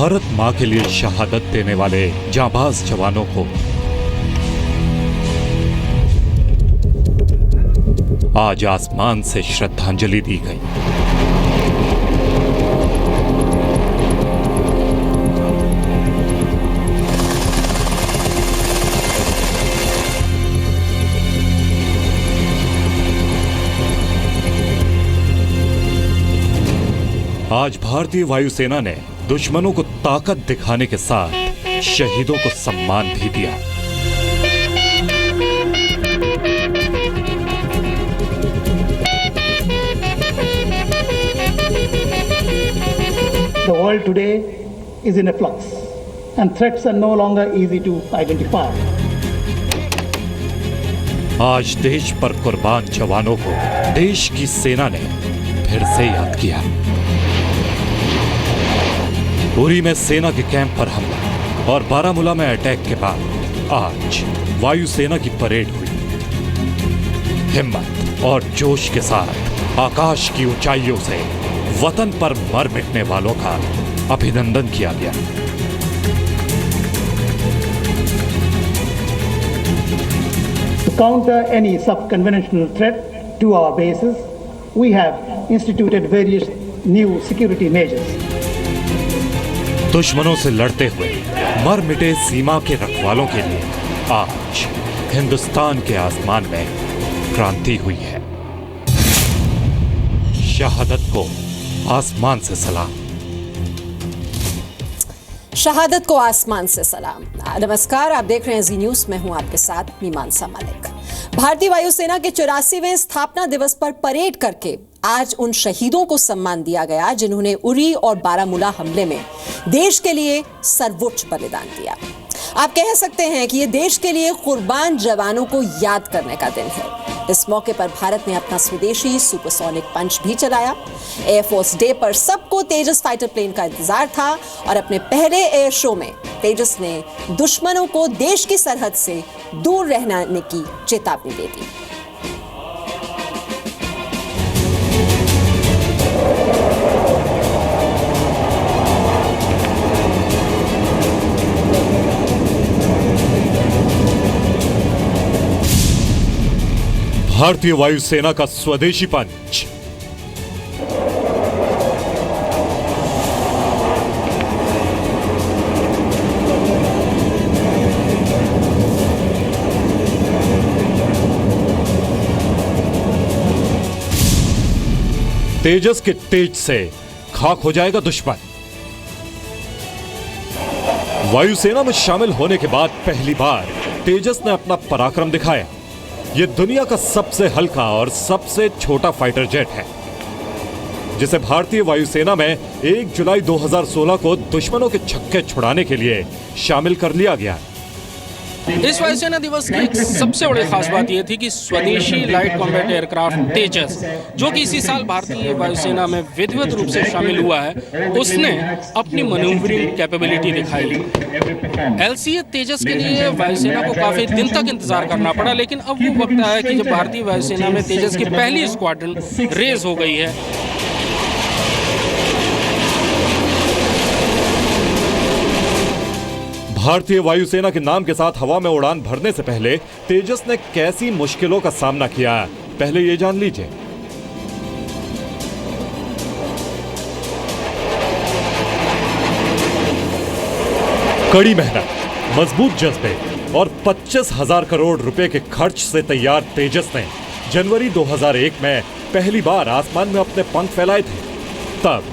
भारत मां के लिए शहादत देने वाले जांबाज जवानों को आज आसमान से श्रद्धांजलि दी गई। आज भारतीय वायुसेना ने दुश्मनों को ताकत दिखाने के साथ शहीदों को सम्मान भी दिया। The world today is in a flux and threats are no longer easy to identify. आज देश पर कुर्बान जवानों को देश की सेना ने फिर से याद किया। उरी में सेना के कैंप पर हमला और बारामूला में अटैक के बाद आज वायुसेना की परेड हुई। हिम्मत और जोश के साथ आकाश की ऊंचाइयों से वतन पर मर मिटने वालों का अभिनंदन किया गया। To counter any sub-conventional threat to our bases, we have instituted various new security measures. दुश्मनों से लड़ते हुए मर मिटे सीमा के रखवालों के लिए आज हिंदुस्तान के आसमान में क्रांति हुई है। शहादत को आसमान से सलाम। शहादत को आसमान से सलाम। नमस्कार, आप देख रहे हैं जी न्यूज। मैं हूं आपके साथ मीमांसा मलिक। भारतीय वायुसेना के 84वें स्थापना दिवस पर परेड करके आज उन शहीदों को सम्मान दिया गया जिन्होंने उरी और बारामूला हमले में देश के लिए सर्वोच्च बलिदान दिया। आप कह सकते हैं कि ये देश के लिए कुर्बान जवानों को याद करने का दिन है। इस मौके पर भारत ने अपना स्वदेशी सुपरसोनिक पंच भी चलाया। एयरफोर्स डे पर सबको तेजस फाइटर प्लेन का इंतजार था और अपने पहले एयर शो में तेजस ने दुश्मनों को देश की सरहद से दूर रहने की चेतावनी दे दी। भारतीय वायुसेना का स्वदेशी पंच। तेजस के तेज से खाक हो जाएगा दुश्मन। वायुसेना में शामिल होने के बाद पहली बार तेजस ने अपना पराक्रम दिखाया। यह दुनिया का सबसे हल्का और सबसे छोटा फाइटर जेट है जिसे भारतीय वायुसेना में 1 जुलाई 2016 को दुश्मनों के छक्के छुड़ाने के लिए शामिल कर लिया गया। इस वायुसेना दिवस की एक सबसे बड़ी खास बात यह थी कि स्वदेशी लाइट कॉम्बैट एयरक्राफ्ट तेजस, जो कि इसी साल भारतीय वायुसेना में विधिवत रूप से शामिल हुआ है, उसने अपनी मैन्यूवरिंग कैपेबिलिटी दिखाई। एलसीए तेजस के लिए वायुसेना को काफी दिन तक इंतजार करना पड़ा, लेकिन अब वो वक्त आया कि जब भारतीय वायुसेना में तेजस की पहली स्क्वाड्रन रेज हो गई है। भारतीय वायुसेना के नाम के साथ हवा में उड़ान भरने से पहले तेजस ने कैसी मुश्किलों का सामना किया, पहले ये जान लीजिए। कड़ी मेहनत, मजबूत जज्बे और 25,000 करोड़ रुपए के खर्च से तैयार तेजस ने जनवरी 2001 में पहली बार आसमान में अपने पंख फैलाए थे। तब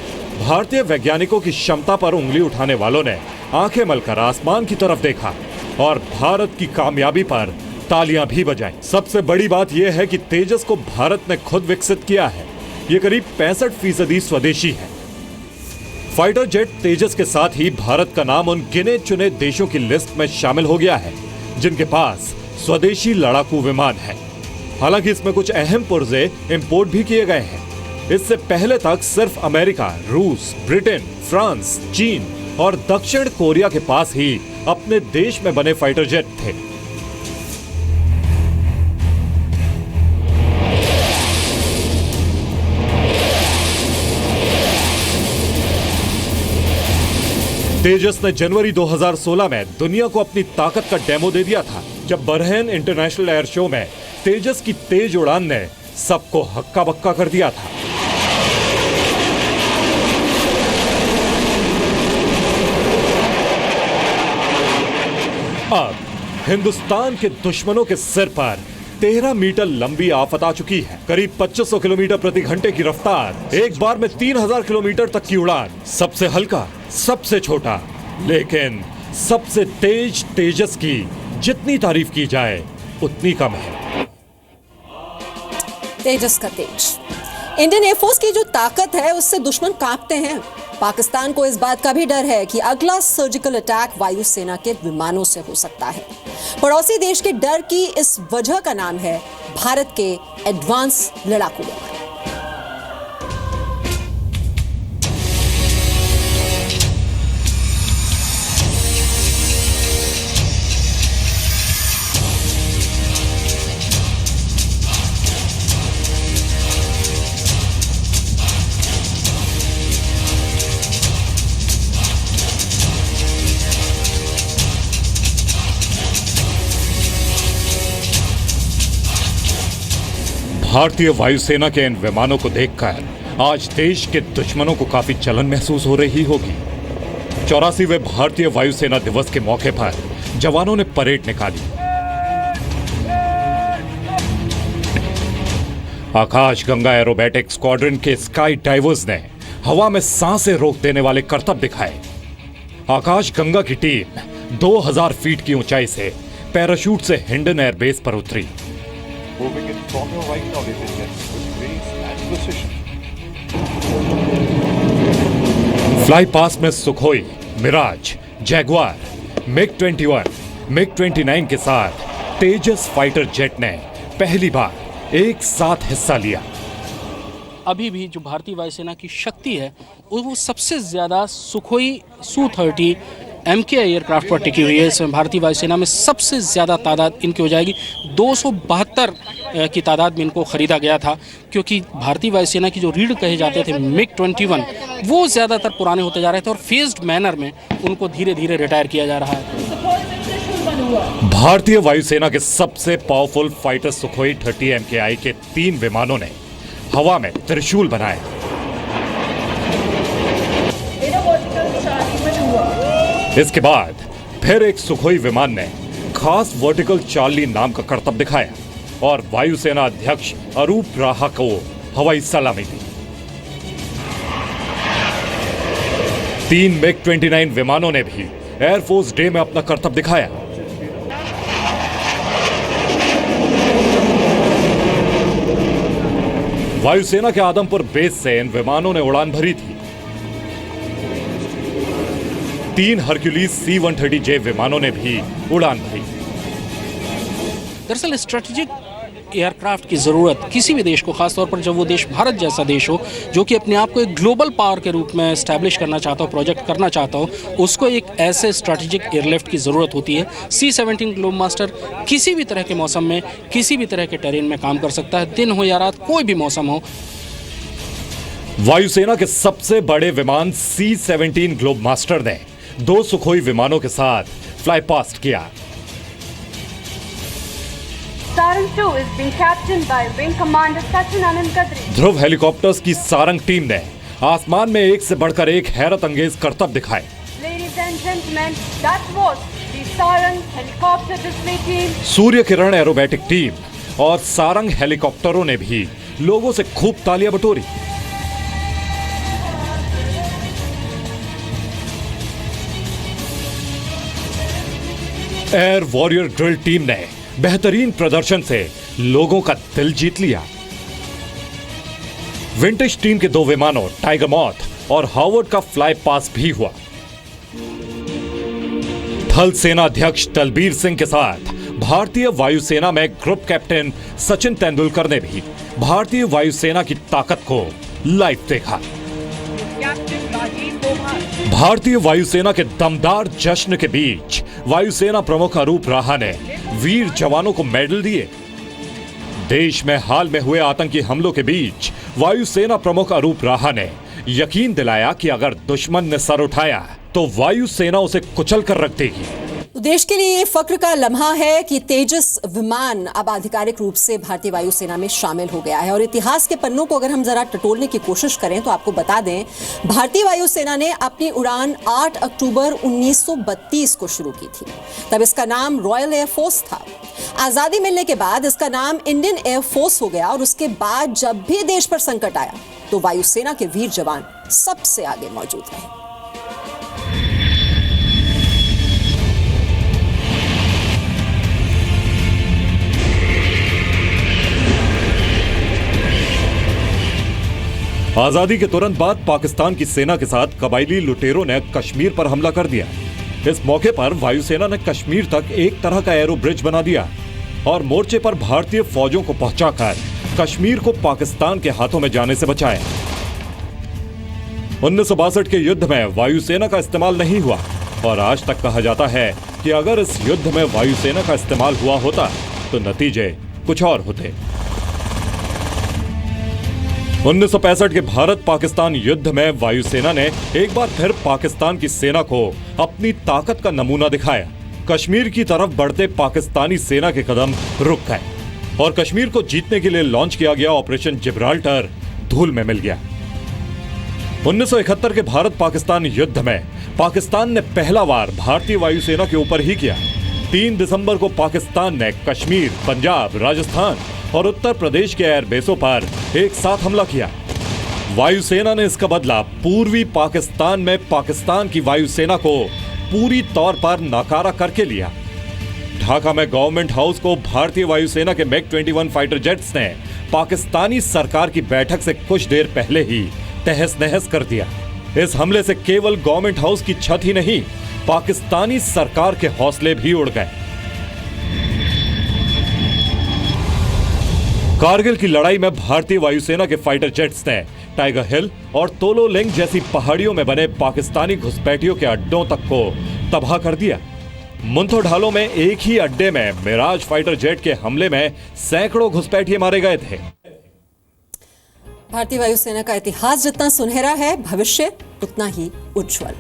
भारतीय वैज्ञानिकों की क्षमता पर उंगली उठाने वालों ने आंखें मलकर आसमान की तरफ देखा और भारत की कामयाबी पर तालियां भी बजाई। सबसे बड़ी बात यह है कि तेजस को भारत ने खुद विकसित किया है। यह करीब 65% स्वदेशी है। फाइटर जेट तेजस के साथ ही भारत का नाम उन गिने चुने देशों की लिस्ट में शामिल हो गया है जिनके पास स्वदेशी लड़ाकू विमान है। हालांकि इसमें कुछ अहम पुर्जे इंपोर्ट भी किए गए हैं। इससे पहले तक सिर्फ अमेरिका, रूस, ब्रिटेन, फ्रांस, चीन और दक्षिण कोरिया के पास ही अपने देश में बने फाइटर जेट थे। तेजस ने जनवरी 2016 में दुनिया को अपनी ताकत का डेमो दे दिया था, जब बरहेन इंटरनेशनल एयर शो में तेजस की तेज उड़ान ने सबको हक्का बक्का कर दिया था। अब हिंदुस्तान के दुश्मनों के सिर पर 13 मीटर लंबी आफत आ चुकी है। करीब 2500 किलोमीटर प्रति घंटे की रफ्तार, एक बार में 3000 किलोमीटर तक की उड़ान, सबसे हल्का, सबसे छोटा, लेकिन सबसे तेज तेजस की जितनी तारीफ की जाए उतनी कम है। तेजस का तेज, इंडियन एयरफोर्स की जो ताकत है उससे दुश्मन कांपते हैं। पाकिस्तान को इस बात का भी डर है कि अगला सर्जिकल अटैक वायुसेना के विमानों से हो सकता है। पड़ोसी देश के डर की इस वजह का नाम है भारत के एडवांस लड़ाकू विमान। भारतीय वायुसेना के इन विमानों को देखकर आज देश के दुश्मनों को काफी जलन महसूस हो रही होगी। 84वें भारतीय वायुसेना दिवस के मौके पर जवानों ने परेड निकाली। आकाश गंगा एरोबैटिक स्क्वाड्रन के स्काई डाइवर्स ने हवा में सांसें रोक देने वाले करतब दिखाए। आकाश गंगा की टीम 2000 फीट की ऊंचाई से पैराशूट से हिंडन एयरबेस पर उतरी। Moving in stronger right now, ladies and gentlemen, with grace and precision. Fly पास में सुखोई, मिराज, जैगवार, मिग-21, मिग-29 के साथ तेजस फाइटर जेट ने पहली बार एक साथ हिस्सा लिया। अभी भी जो भारतीय वायुसेना की शक्ति है वो सबसे ज़्यादा सुखोई Su-30 MK एयरक्राफ्ट पर टिकी हुई है। इसमें भारतीय वायुसेना में सबसे ज़्यादा तादाद इनकी हो जाएगी। 272 की तादाद में इनको ख़रीदा गया था, क्योंकि भारतीय वायुसेना की जो रीढ़ कहे जाते थे मिग-21 वो ज़्यादातर पुराने होते जा रहे थे और फेज्ड मैनर में उनको धीरे धीरे रिटायर किया जा रहा है। भारतीय वायुसेना के सबसे पावरफुल फाइटर सुखोई 30 MKI के 3 विमानों ने हवा में त्रिशूल बनाए। इसके बाद फिर एक सुखोई विमान ने खास वर्टिकल चार्ली नाम का करतब दिखाया और वायुसेना अध्यक्ष अरूप राहा को हवाई सलामी दी। 3 मिग-29 विमानों ने भी एयरफोर्स डे में अपना करतब दिखाया। वायुसेना के आदमपुर बेस से इन विमानों ने उड़ान भरी थी। 3 हरक्यूलिस C-130J विमानों ने भी उड़ान भरी। दरअसल स्ट्रेटेजिक एयरक्राफ्ट की ज़रूरत किसी भी देश को, खासतौर पर जब वो देश भारत जैसा देश हो जो कि अपने आप को एक ग्लोबल पावर के रूप में एस्टैब्लिश करना चाहता हो, प्रोजेक्ट करना चाहता हो, उसको एक ऐसे स्ट्रेटेजिक एयरलिफ्ट की ज़रूरत होती है। C-17 ग्लोबमास्टर किसी भी तरह के मौसम में, किसी भी तरह के टेरेन में काम कर सकता है, दिन हो या रात, कोई भी मौसम हो। वायुसेना के सबसे बड़े विमान C-17 ग्लोबमास्टर ने 2 सुखोई विमानों के साथ फ्लाई पास्ट किया। Sarang 2 is being captained by Wing Commander Sachin Anand Kadri. Dhruv helicopters की सारंग टीम ने आसमान में एक से बढ़कर एक हैरत अंगेज करतब दिखाए। Ladies and gentlemen, that was the Sarang helicopter display team. Surya Kiran aerobatic team और सारंग हेलीकॉप्टरों ने भी लोगों से खूब तालियां बटोरी। एयर वॉरियर ड्रिल टीम ने बेहतरीन प्रदर्शन से लोगों का दिल जीत लिया। विंटेज टीम के 2 विमानों टाइगर मॉथ और हावर्ड का फ्लाई पास भी हुआ। थल सेना अध्यक्ष दलबीर सिंह के साथ भारतीय वायुसेना में ग्रुप कैप्टन सचिन तेंदुलकर ने भी भारतीय वायुसेना की ताकत को लाइव देखा। भारतीय वायुसेना के दमदार जश्न के बीच वायुसेना प्रमुख अरूप राहा ने वीर जवानों को मेडल दिए। देश में हाल में हुए आतंकी हमलों के बीच वायुसेना प्रमुख अरूप राहा ने यकीन दिलाया कि अगर दुश्मन ने सर उठाया तो वायुसेना उसे कुचल कर रख देगी। तो देश के लिए ये फक्र का लम्हा है कि तेजस विमान अब आधिकारिक रूप से भारतीय वायुसेना में शामिल हो गया है। और इतिहास के पन्नों को अगर हम जरा टटोलने की कोशिश करें तो आपको बता दें, भारतीय वायुसेना ने अपनी उड़ान 8 अक्टूबर 1932 को शुरू की थी। तब इसका नाम रॉयल एयरफोर्स था। आजादी मिलने के बाद इसका नाम इंडियन एयरफोर्स हो गया और उसके बाद जब भी देश पर संकट आया तो वायुसेना के वीर जवान सबसे आगे मौजूद रहे। आजादी के तुरंत बाद पाकिस्तान की सेना के साथ कबायली लुटेरों ने कश्मीर पर हमला कर दिया। इस मौके पर वायुसेना ने कश्मीर तक एक तरह का एरो ब्रिज बना दिया और मोर्चे पर भारतीय फौजों को पहुंचाकर कश्मीर को पाकिस्तान के हाथों में जाने से बचाया। 1962 के युद्ध में वायुसेना का इस्तेमाल नहीं हुआ और आज तक कहा जाता है कि अगर इस युद्ध में वायुसेना का इस्तेमाल हुआ होता तो नतीजे कुछ और होते। 1965 के भारत पाकिस्तान युद्ध में वायुसेना ने एक बार फिर पाकिस्तान की सेना को अपनी ताकत का नमूना दिखाया। कश्मीर की तरफ बढ़ते पाकिस्तानी सेना के कदम रुक गए और कश्मीर को जीतने के लिए लॉन्च किया गया ऑपरेशन जिब्राल्टर धूल में मिल गया। 1971 के भारत पाकिस्तान युद्ध में पाकिस्तान ने पहला वार भारतीय वायुसेना के ऊपर ही किया। 3 दिसंबर को पाकिस्तान ने कश्मीर, पंजाब, राजस्थान और उत्तर प्रदेश के एयरबेसों पर एक साथ हमला किया। वायुसेना ने इसका बदला पूर्वी पाकिस्तान में पाकिस्तान की वायुसेना को पूरी तौर पर नाकारा करके लिया। ढाका में गवर्नमेंट हाउस को भारतीय वायुसेना के MiG-21 फाइटर जेट्स ने पाकिस्तानी सरकार की बैठक से कुछ देर पहले ही तहस नहस कर दिया। इस हमले से केवल गवर्नमेंट हाउस की छत ही नहीं, पाकिस्तानी सरकार के हौसले भी उड़ गए। कारगिल की लड़ाई में भारतीय वायुसेना के फाइटर जेट्स ने टाइगर हिल और तोलो लिंग जैसी पहाड़ियों में बने पाकिस्तानी घुसपैठियों के अड्डों तक को तबाह कर दिया। मुंथो ढालों में एक ही अड्डे में मिराज फाइटर जेट के हमले में सैकड़ों घुसपैठिए मारे गए थे। भारतीय वायुसेना का इतिहास जितना सुनहरा है, भविष्य उतना ही उज्जवल।